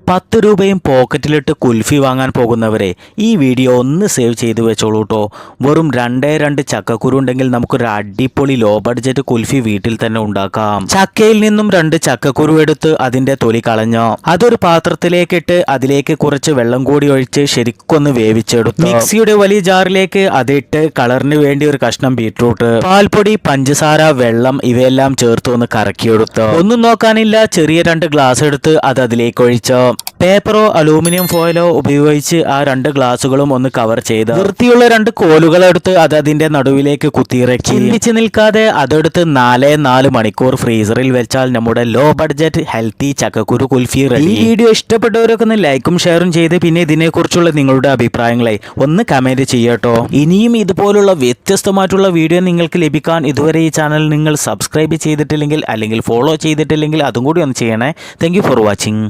10 രൂപയും പോക്കറ്റിലിട്ട് കുൽഫി വാങ്ങാൻ പോകുന്നവരെ ഈ വീഡിയോ ഒന്ന് സേവ് ചെയ്ത് വെച്ചോളൂ കേട്ടോ. വെറും 2 ചക്കക്കുരു ഉണ്ടെങ്കിൽ നമുക്കൊരു അടിപൊളി ലോ ബഡ്ജറ്റ് കുൽഫി വീട്ടിൽ തന്നെ ഉണ്ടാക്കാം. ചക്കയിൽ നിന്നും 2 ചക്കക്കുരു എടുത്ത് അതിന്റെ തൊലി കളഞ്ഞോ അതൊരു പാത്രത്തിലേക്കിട്ട് അതിലേക്ക് കുറച്ച് വെള്ളം കൂടി ഒഴിച്ച് ശരിക്കൊന്ന് വേവിച്ചെടുത്തു. മിക്സിയുടെ വലിയ ജാറിലേക്ക് അതിട്ട് കളറിന് വേണ്ടി ഒരു കഷ്ണം ബീറ്റ്റൂട്ട്, പാൽപ്പൊടി, പഞ്ചസാര, വെള്ളം ഇവയെല്ലാം ചേർത്ത് ഒന്ന് കറക്കിയെടുത്തു. ഒന്നും നോക്കാനില്ല, ചെറിയ 2 ഗ്ലാസ് എടുത്ത് അത് അതിലേക്ക് ഒഴിച്ചോ. പേപ്പറോ അലൂമിനിയം ഫോയിലോ ഉപയോഗിച്ച് ആ 2 ഗ്ലാസുകളും ഒന്ന് കവർ ചെയ്ത് വൃത്തിയുള്ള 2 കോലുകൾ എടുത്ത് അത് അതിന്റെ നടുവിലേക്ക് കുത്തിയിറക്കി ചിന്തിച്ച് നിൽക്കാതെ അതെടുത്ത് 4 മണിക്കൂർ ഫ്രീസറിൽ വെച്ചാൽ നമ്മുടെ ലോ ബഡ്ജറ്റ് ഹെൽത്തി ചക്കക്കുരു കുൽഫി റെഡി. ഈ വീഡിയോ ഇഷ്ടപ്പെട്ടവരൊക്കെ ഒന്ന് ലൈക്കും ഷെയറും ചെയ്ത് പിന്നെ ഇതിനെക്കുറിച്ചുള്ള നിങ്ങളുടെ അഭിപ്രായങ്ങളെ ഒന്ന് കമന്റ് ചെയ്യട്ടോ. ഇനിയും ഇതുപോലുള്ള വ്യത്യസ്തമായിട്ടുള്ള വീഡിയോ നിങ്ങൾക്ക് ലഭിക്കാൻ ഇതുവരെ ഈ ചാനൽ നിങ്ങൾ സബ്സ്ക്രൈബ് ചെയ്തിട്ടില്ലെങ്കിൽ അല്ലെങ്കിൽ ഫോളോ ചെയ്തിട്ടില്ലെങ്കിൽ അതും കൂടി ഒന്ന് ചെയ്യണേ. Thank you for watching.